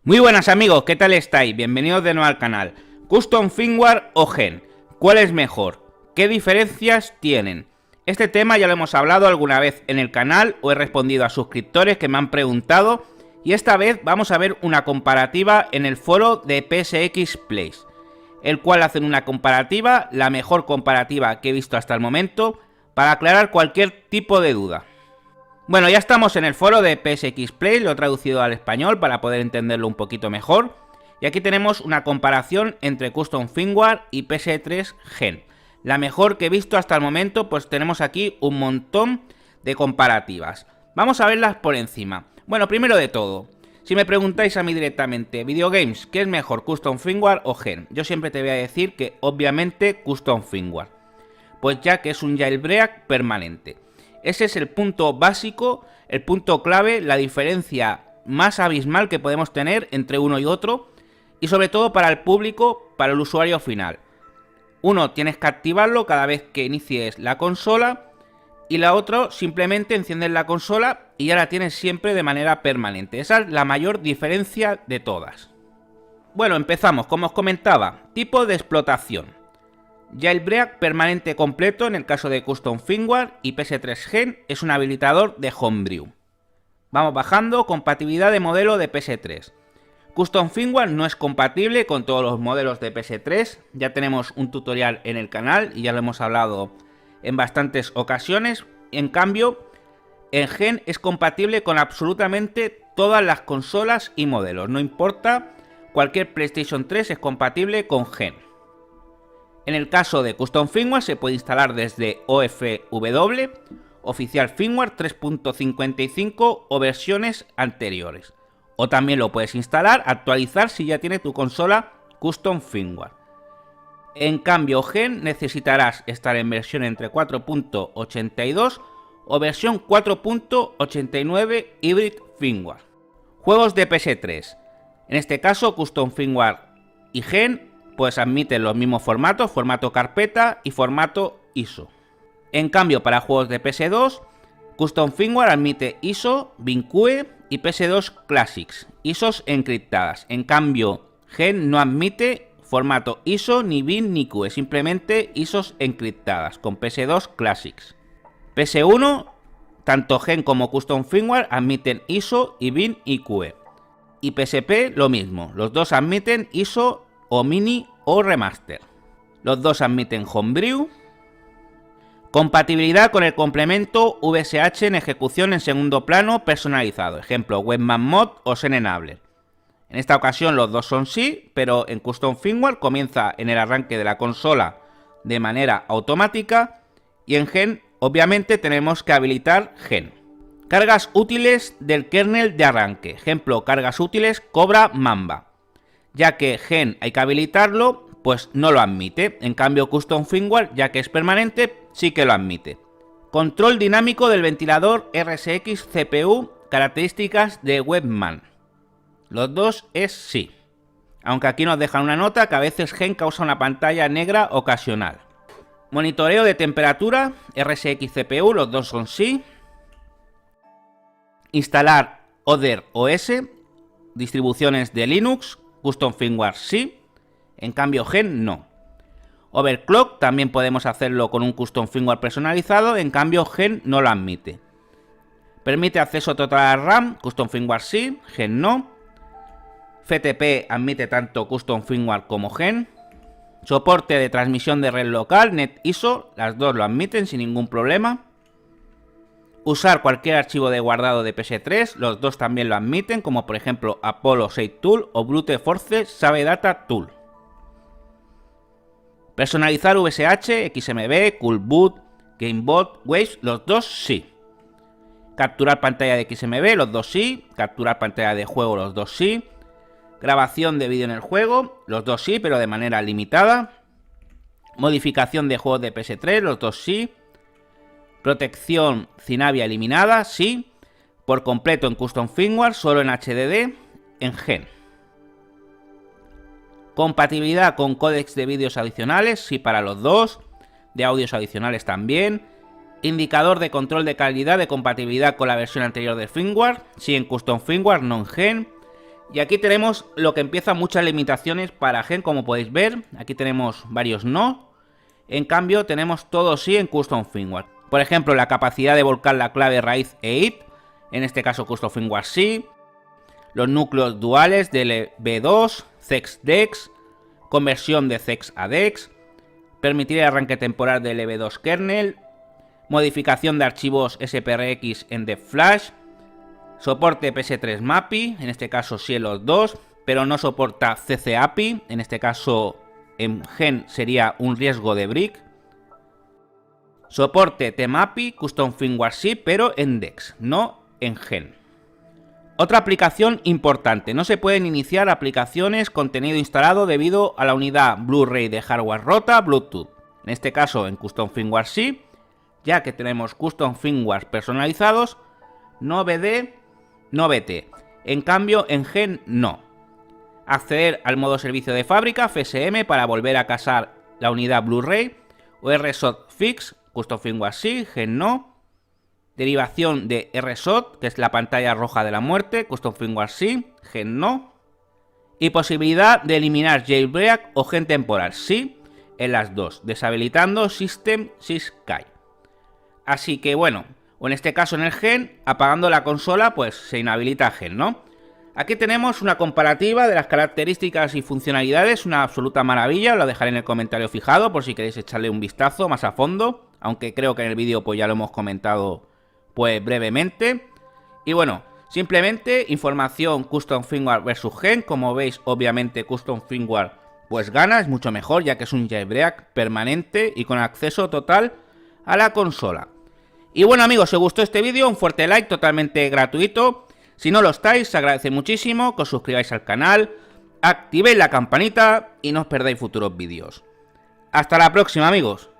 Muy buenas amigos, ¿qué tal estáis? Bienvenidos de nuevo al canal. Custom Firmware o Gen, ¿cuál es mejor? ¿Qué diferencias tienen? Este tema ya lo hemos hablado alguna vez en el canal o he respondido a suscriptores que me han preguntado y esta vez vamos a ver una comparativa en el foro de PSX Plays, el cual hacen una comparativa, la mejor comparativa que he visto hasta el momento, para aclarar cualquier tipo de duda. Bueno, ya estamos en el foro de PSX Play, lo he traducido al español para poder entenderlo un poquito mejor. Y aquí tenemos una comparación entre Custom Firmware y PS3 Gen. La mejor que he visto hasta el momento, pues tenemos aquí un montón de comparativas. Vamos a verlas por encima. Bueno, primero de todo, si me preguntáis a mí directamente, videogames, ¿qué es mejor, Custom Firmware o Gen? Yo siempre te voy a decir que obviamente Custom Firmware, pues ya que es un jailbreak permanente. Ese es el punto básico, el punto clave, la diferencia más abismal que podemos tener entre uno y otro, y sobre todo para el público, para el usuario final. Uno tienes que activarlo cada vez que inicies la consola, y la otra simplemente enciendes la consola y ya la tienes siempre de manera permanente. Esa es la mayor diferencia de todas. Bueno, empezamos, como os comentaba, tipo de explotación. Jailbreak permanente completo en el caso de Custom Firmware y PS3 Gen es un habilitador de Homebrew. Vamos bajando, compatibilidad de modelo de PS3. Custom Firmware no es compatible con todos los modelos de PS3, ya tenemos un tutorial en el canal y ya lo hemos hablado en bastantes ocasiones. En cambio, en Gen es compatible con absolutamente todas las consolas y modelos, no importa, cualquier PlayStation 3 es compatible con Gen. En el caso de Custom Firmware se puede instalar desde OFW, Oficial Firmware 3.55 o versiones anteriores. O también lo puedes instalar, actualizar si ya tiene tu consola Custom Firmware. En cambio, Gen necesitarás estar en versión entre 4.82 o versión 4.89 Hybrid Firmware. Juegos de PS3. En este caso, Custom Firmware y Gen pues admiten los mismos formatos, formato carpeta y formato ISO. En cambio, para juegos de PS2, Custom Firmware admite ISO, WinQE y PS2 Classics, ISOs encriptadas. En cambio, Gen no admite formato ISO, ni Win ni QE, simplemente ISOs encriptadas con PS2 Classics. PS1, tanto Gen como Custom Firmware admiten ISO y Win y QE. Y PSP lo mismo, los dos admiten ISO o Mini o Remaster. Los dos admiten Homebrew. Compatibilidad con el complemento VSH en ejecución en segundo plano personalizado. Ejemplo, Webman Mod o Xenenabler. En esta ocasión los dos son sí, pero en Custom Firmware comienza en el arranque de la consola de manera automática y en Gen obviamente tenemos que habilitar Gen. Cargas útiles del kernel de arranque. Ejemplo, cargas útiles Cobra Mamba. Ya que Gen hay que habilitarlo, pues no lo admite. En cambio, Custom Firmware, ya que es permanente, sí que lo admite. Control dinámico del ventilador RSX CPU, características de Webman. Los dos es sí. Aunque aquí nos dejan una nota que a veces Gen causa una pantalla negra ocasional. Monitoreo de temperatura, RSX CPU, los dos son sí. Instalar Other OS, distribuciones de Linux, Custom Firmware sí, en cambio Gen no. Overclock también podemos hacerlo con un Custom Firmware personalizado, en cambio Gen no lo admite. Permite acceso total a RAM, Custom Firmware sí, Gen no. FTP admite tanto Custom Firmware como Gen. Soporte de transmisión de red local, NetISO, las dos lo admiten sin ningún problema. Usar cualquier archivo de guardado de PS3, los dos también lo admiten, como por ejemplo Apollo 6 Tool o Brute Force Save Data Tool. Personalizar VSH, XMB, Coolboot, Gamebot, Waves, los dos sí. Capturar pantalla de XMB, los dos sí. Capturar pantalla de juego, los dos sí. Grabación de vídeo en el juego, los dos sí, pero de manera limitada. Modificación de juegos de PS3, los dos sí. Protección Cinavia eliminada, sí. Por completo en Custom Firmware, solo en HDD, en Gen. Compatibilidad con códecs de vídeos adicionales, sí para los dos. De audios adicionales también. Indicador de control de calidad de compatibilidad con la versión anterior de firmware, sí en Custom Firmware, no en Gen. Y aquí tenemos lo que empieza muchas limitaciones para Gen, como podéis ver. Aquí tenemos varios no. En cambio tenemos todo sí en Custom Firmware. Por ejemplo, la capacidad de volcar la clave raíz e id. En este caso Custom Firmware sí. Los núcleos duales de LB2, CEX-DEX. Conversión de CEX a DEX. Permitir el arranque temporal de LB2 kernel. Modificación de archivos SPRX en DevFlash. Soporte PS3 MAPI, en este caso sí en los dos, pero no soporta CC API, en este caso en Gen sería un riesgo de brick. Soporte TMAPI, Custom Firmware sí, pero en DEX, no en Gen. Otra aplicación importante, no se pueden iniciar aplicaciones contenido instalado debido a la unidad Blu-ray de hardware rota Bluetooth. En este caso en Custom Firmware sí, ya que tenemos Custom Firmware personalizados, no BD, no BT. En cambio, en Gen no. Acceder al modo servicio de fábrica, FSM, para volver a casar la unidad Blu-ray. O RSOT Fix, Custom Firmware sí, Gen no. Derivación de RSOT, que es la pantalla roja de la muerte, Custom Firmware sí, Gen no. Y posibilidad de eliminar Jailbreak o Gen temporal, sí, en las dos, deshabilitando System Syscall. Así que bueno, o en este caso en el Gen, apagando la consola, pues se inhabilita Gen, ¿no? Aquí tenemos una comparativa de las características y funcionalidades, una absoluta maravilla, lo dejaré en el comentario fijado por si queréis echarle un vistazo más a fondo, aunque creo que en el vídeo pues ya lo hemos comentado pues brevemente. Y bueno, simplemente información Custom Firmware versus Gen, como veis obviamente Custom Firmware pues gana, es mucho mejor ya que es un jailbreak permanente y con acceso total a la consola. Y bueno amigos, si os gustó este vídeo, un fuerte like totalmente gratuito. Si no lo estáis, se agradece muchísimo que os suscribáis al canal, activéis la campanita y no os perdáis futuros vídeos. Hasta la próxima amigos.